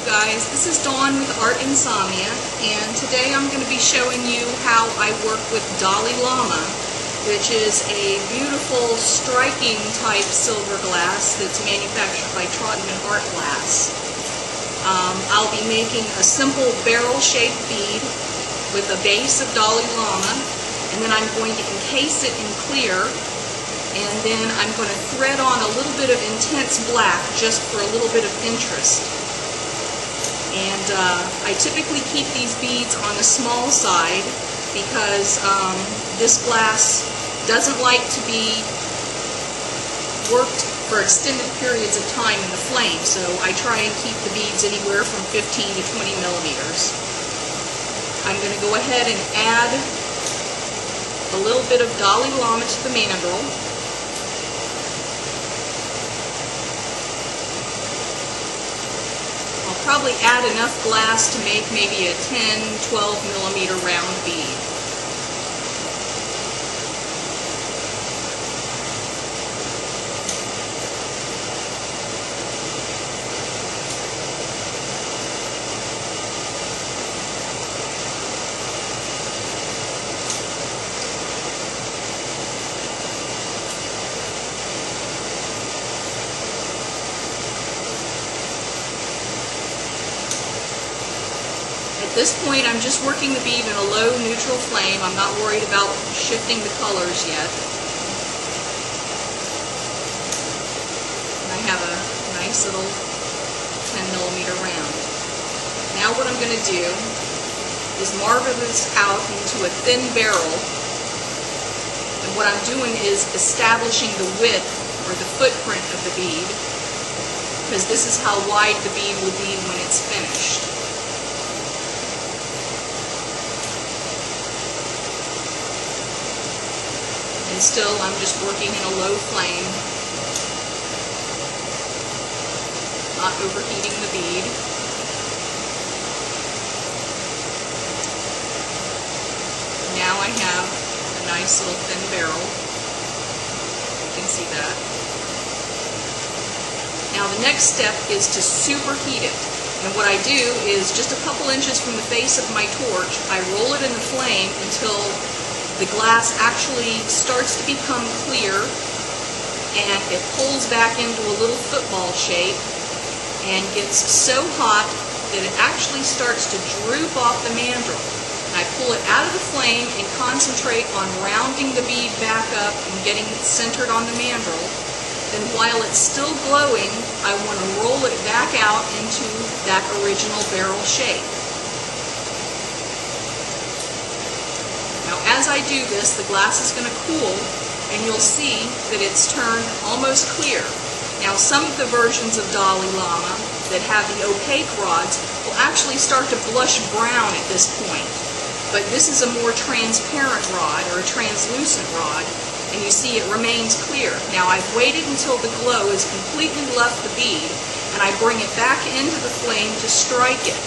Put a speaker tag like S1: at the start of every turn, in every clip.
S1: guys, this is Dawn with Art Insomnia, and today I'm going to be showing you how I work with Dalai Lama, which is a beautiful striking type silver glass that's manufactured by Trautman Art Glass. I'll be making a simple barrel-shaped bead with a base of Dalai Lama, and then I'm going to encase it in clear, and then I'm going to thread on a little bit of intense black just for a little bit of interest. And I typically keep these beads on the small side because this glass doesn't like to be worked for extended periods of time in the flame, so I try and keep the beads anywhere from 15 to 20 millimeters. I'm going to go ahead and add a little bit of Dalai Lama to the mandrel. I'll probably add enough glass to make maybe a 10-12 millimeter round bead. At this point, I'm just working the bead in a low neutral flame. I'm not worried about shifting the colors yet. And I have a nice little 10 millimeter round. Now what I'm going to do is marble this out into a thin barrel. And what I'm doing is establishing the width or the footprint of the bead, because this is how wide the bead will be when it's finished. And still, I'm just working in a low flame, not overheating the bead. Now I have a nice little thin barrel. You can see that. Now the next step is to superheat it. And what I do is just a couple inches from the base of my torch, I roll it in the flame until the glass actually starts to become clear and it pulls back into a little football shape and gets so hot that it actually starts to droop off the mandrel. And I pull it out of the flame and concentrate on rounding the bead back up and getting it centered on the mandrel. Then while it's still glowing, I want to roll it back out into that original barrel shape. Now as I do this, the glass is going to cool and you'll see that it's turned almost clear. Now some of the versions of Dalai Lama that have the opaque rods will actually start to blush brown at this point. But this is a more transparent rod or a translucent rod, and you see it remains clear. Now I've waited until the glow has completely left the bead and I bring it back into the flame to strike it.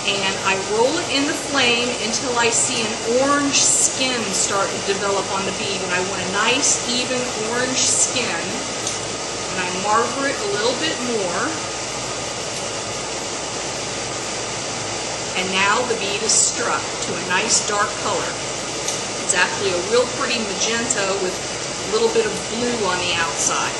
S1: And I roll it in the flame until I see an orange skin start to develop on the bead, and I want a nice even orange skin. And I marble it a little bit more. And now the bead is struck to a nice dark color. It's actually a real pretty magenta with a little bit of blue on the outside.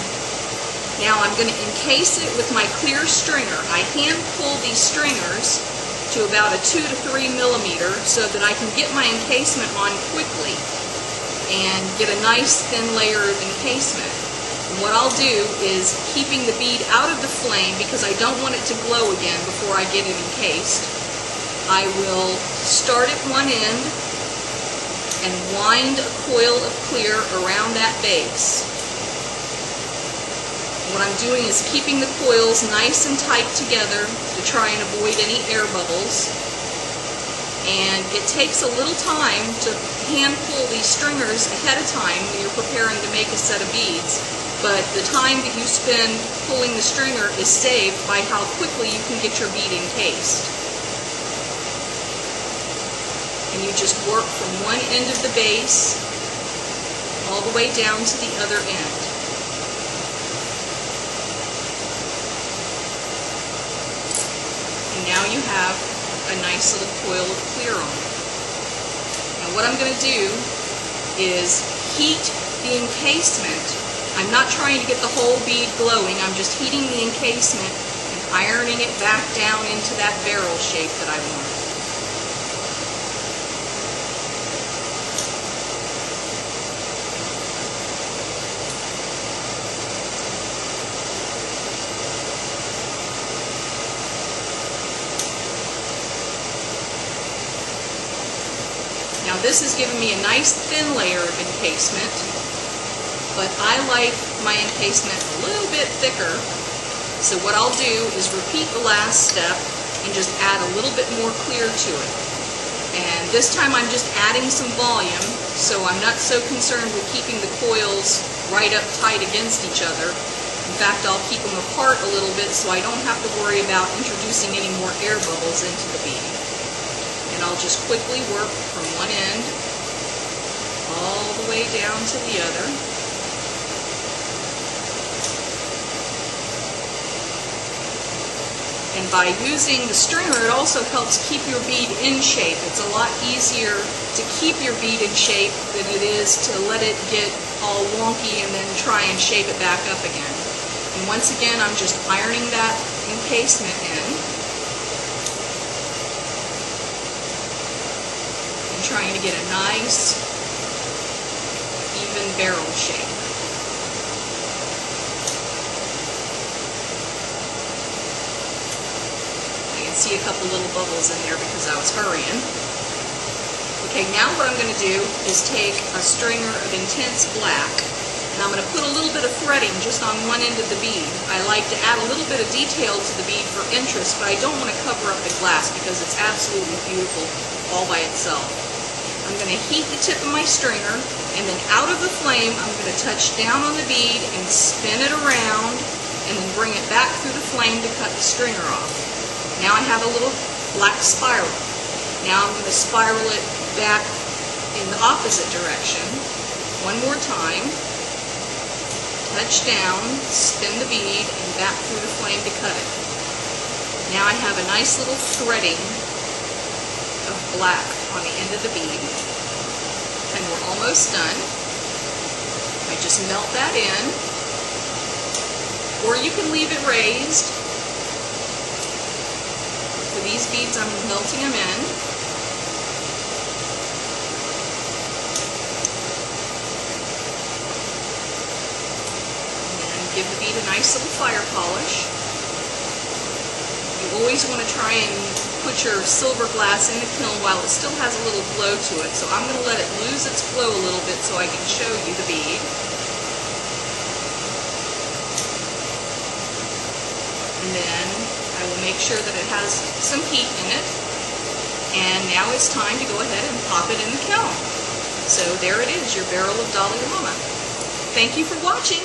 S1: Now I'm going to encase it with my clear stringer. I hand pull these stringers to about a 2 to 3 millimeter so that I can get my encasement on quickly and get a nice thin layer of encasement. And what I'll do is, keeping the bead out of the flame because I don't want it to glow again before I get it encased, I will start at one end and wind a coil of clear around that base. What I'm doing is keeping the coils nice and tight together to try and avoid any air bubbles. And it takes a little time to hand pull these stringers ahead of time when you're preparing to make a set of beads. But the time that you spend pulling the stringer is saved by how quickly you can get your bead encased. And you just work from one end of the base all the way down to the other end. you have a nice little coil of clear on it. Now what I'm going to do is heat the encasement. I'm not trying to get the whole bead glowing, I'm just heating the encasement and ironing it back down into that barrel shape that I want. Now this is giving me a nice thin layer of encasement, but I like my encasement a little bit thicker, so what I'll do is repeat the last step and just add a little bit more clear to it. And this time I'm just adding some volume, so I'm not so concerned with keeping the coils right up tight against each other. In fact, I'll keep them apart a little bit so I don't have to worry about introducing any more air bubbles into the bead. And I'll just quickly work from one end all the way down to the other. And by using the stringer, it also helps keep your bead in shape. It's a lot easier to keep your bead in shape than it is to let it get all wonky and then try and shape it back up again. And once again, I'm just ironing that encasement in. Trying to get a nice, even barrel shape. I can see a couple little bubbles in there because I was hurrying. Okay, now what I'm going to do is take a stringer of intense black, and I'm going to put a little bit of threading just on one end of the bead. I like to add a little bit of detail to the bead for interest, but I don't want to cover up the glass because it's absolutely beautiful all by itself. I'm going to heat the tip of my stringer, and then out of the flame I'm going to touch down on the bead and spin it around and then bring it back through the flame to cut the stringer off. Now I have a little black spiral. Now I'm going to spiral it back in the opposite direction. One more time. Touch down, spin the bead, and back through the flame to cut it. Now I have a nice little threading of black on the end of the bead, and we're almost done. I just melt that in, or you can leave it raised. For these beads, I'm melting them in. And give the bead a nice little fire polish. You always want to try and put your silver glass in the kiln while it still has a little glow to it. So I'm going to let it lose its glow a little bit so I can show you the bead. And then I will make sure that it has some heat in it. And now it's time to go ahead and pop it in the kiln. So there it is, your barrel of Dalai Lama. Thank you for watching.